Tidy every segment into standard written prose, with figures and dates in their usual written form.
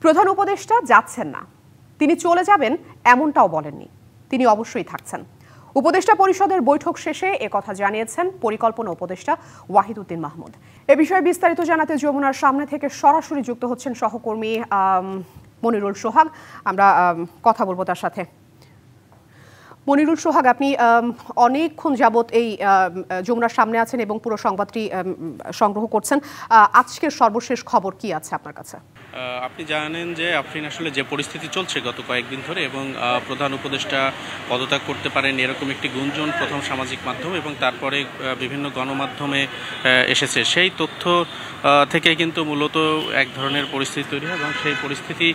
প্রধান উপদেষ্টা যাচ্ছেন না, তিনি চলে যাবেন এমনটাও বলেননি, তিনি অবশ্যই থাকছেন। উপদেষ্টা পরিষদের বৈঠক শেষে একথা জানিয়েছেন পরিকল্পনা উপদেষ্টা ওয়াহিদউদ্দিন মাহমুদ। এ বিষয়ে বিস্তারিত জানাতে যমুনার সামনে থেকে সরাসরি যুক্ত হচ্ছেন সহকর্মী মনিরুল সোহাগ। আমরা কথা বলবো তার সাথে। মনিরুল সোহাগ, আপনি অনেকক্ষণ যাবৎ এই যমুনার সামনে আছেন এবং পুরো সংবাদটি সংগ্রহ করছেন। আজকের সর্বশেষ খবর কি আছে আপনার কাছে? আপনি জানেন যে আফরিন আসলে যে পরিস্থিতি চলছে গত কয়েকদিন ধরে, এবং প্রধান উপদেষ্টা পদত্যাগ করতে পারেন এরকম একটি গুঞ্জন প্রথম সামাজিক মাধ্যম এবং তারপরে বিভিন্ন গণমাধ্যমে এসেছে। সেই তথ্য থেকে কিন্তু মূলত এক ধরনের পরিস্থিতি তৈরি হয় এবং সেই পরিস্থিতি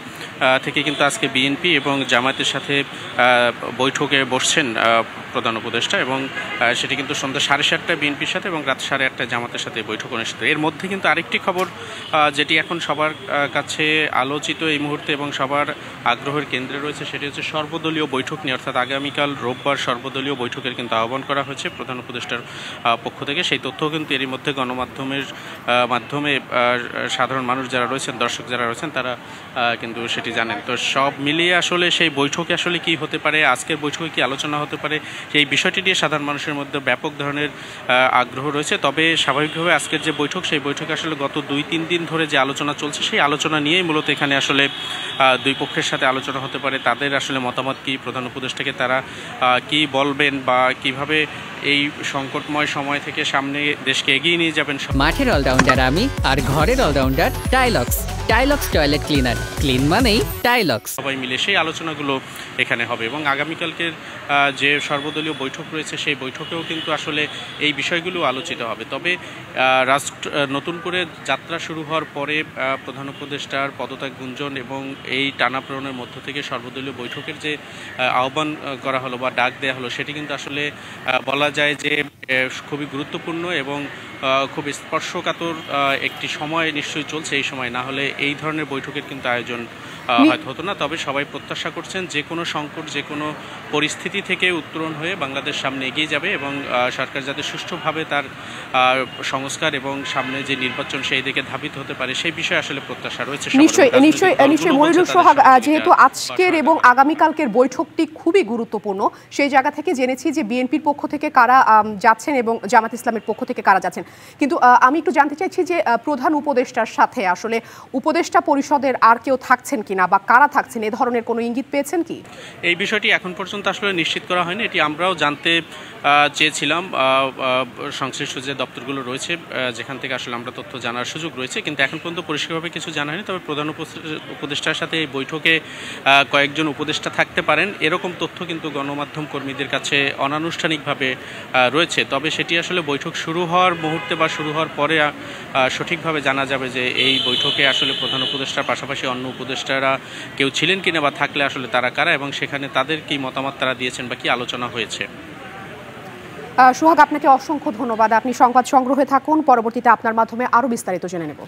থেকে কিন্তু আজকে বিএনপি এবং জামায়াতের সাথে বৈঠকে বসছেন প্রধান উপদেষ্টা, এবং সেটি কিন্তু সন্ধ্যা 7:30টায় বিএনপির সাথে এবং রাত 8:30টায় জামাতের সাথে বৈঠক অনুষ্ঠিত। এর মধ্যে কিন্তু আরেকটি খবর যেটি এখন সবার কাছে আলোচিত এই মুহূর্তে এবং সবার আগ্রহের কেন্দ্রে রয়েছে, সেটি হচ্ছে সর্বদলীয় বৈঠক নিয়ে, অর্থাৎ আগামীকাল রোববার সর্বদলীয় বৈঠকের কিন্তু আহ্বান করা হয়েছে প্রধান উপদেষ্টার পক্ষ থেকে। সেই তথ্য কিন্তু এরই মধ্যে গণমাধ্যমের মাধ্যমে সাধারণ মানুষ যারা রয়েছেন, দর্শক যারা রয়েছেন, তারা কিন্তু সেটি জানেন। তো সব মিলিয়ে আসলে সেই বৈঠকে আসলে কি হতে পারে, আজকের বৈঠকে কি আলোচনা হতে পারে, সেই বিষয়টি নিয়ে সাধারণ মানুষের মধ্যে ব্যাপক ধরনের আগ্রহ রয়েছে। তবে স্বাভাবিকভাবে আজকের যে বৈঠক, সেই বৈঠকে আসলে গত 2-3 দিন ধরে যে আলোচনা চলছে, সেই আলোচনা নিয়েই মূলত এখানে আসলে দুই পক্ষের সাথে আলোচনা হতে পারে। তাদের আসলে মতামত কি, প্রধান উপদেষ্টাকে তারা কি বলবেন বা কিভাবে এই সংকটময় সময় থেকে সামনে দেশকে এগিয়ে নিয়ে যাবেন। মাঠের অলরাউন্ডার আমি, আর ঘরের allrounder Tylox. Tylox toilet cleaner, clean মানেই টাইলক্স। সবাই মিলে সেই আলোচনাগুলো এখানে হবে এবং আগামীকালকের যে সর্বদলীয় বৈঠক রয়েছে, সেই বৈঠকেও কিন্তু আসলে এই বিষয়গুলো আলোচিত হবে। তবে নতুন করে যাত্রা শুরু হওয়ার পরে প্রধান উপদেষ্টার পদত্যাগ গুঞ্জন এবং এই টানাপোড়েনের মধ্য থেকে সর্বদলীয় বৈঠকের যে আহ্বান করা হলো বা ডাক দেওয়া হলো, সেটি কিন্তু আসলে বলা যায় যে খুবই গুরুত্বপূর্ণ এবং খুব স্পর্শকাতর একটি সময় নিশ্চয়ই চলছে। এই সময় না হলে এই ধরনের বৈঠকের কিন্তু আয়োজন হয়তো হতো না। তবে সবাই প্রত্যাশা করছেন যে কোনো সংকট, যে কোনো পরিস্থিতি থেকে উত্তরণ হয়ে বাংলাদেশ সামনে এগিয়ে যাবে এবং সরকার যাতে সুষ্ঠুভাবে তার সংস্কার এবং সামনে যে নির্বাচন সেই দিকে ধাবিত হতে পারে, সেই বিষয়ে আসলে প্রত্যাশা রয়েছে। নিশ্চয়ই মনিরুল সোহাগ, যেহেতু আজকের এবং আগামীকালকের বৈঠকটি খুবই গুরুত্বপূর্ণ, সেই জায়গা থেকে জেনেছি যে বিএনপির পক্ষ থেকে কারা যাচ্ছেন এবং জামাত ইসলামের পক্ষ থেকে কারা যাচ্ছেন। কিন্তু আমি একটু জানতে চাইছি যে প্রধান উপদেষ্টার সাথে আসলে উপদেষ্টা পরিষদের আর কেউ থাকছেন কিনা বা কারা থাকছেন, এ ধরনের কোনো ইঙ্গিত পেয়েছেন কি? এই বিষয়টি এখন পর্যন্ত আসলে নিশ্চিত করা হয়নি। এটি আমরাও জানতে চেয়েছিলাম সংশ্লিষ্ট যে দপ্তরগুলো রয়েছে, যেখান থেকে আসলে আমরা তথ্য জানার সুযোগ রয়েছে, কিন্তু এখন পর্যন্ত পরিষ্কারভাবে কিছু জানা হয়নি। তবে প্রধান উপদেষ্টার সাথে এই বৈঠকে কয়েকজন উপদেষ্টা থাকতে পারেন, এরকম তথ্য কিন্তু গণমাধ্যম কর্মীদের কাছে অনানুষ্ঠানিকভাবে রয়েছে। তবে সেটি আসলে বৈঠক শুরু হওয়ার মুহূর্তে বা শুরু হওয়ার পরে সঠিকভাবে জানা যাবে যে এই বৈঠকে আসলে প্রধান উপদেষ্টার পাশাপাশি অন্য উপদেষ্টারা কেউ ছিলেন কিনা বা থাকলে আসলে তারা কারা এবং সেখানে তাদের কি মতামত তারা দিয়েছেন বা কি আলোচনা হয়েছে। সোহাগ, আপনাকে অসংখ্য ধন্যবাদ। আপনি সংবাদ সংগ্রহে থাকুন, পরবর্তীতে আপনার মাধ্যমে আরও বিস্তারিত জেনে নেব।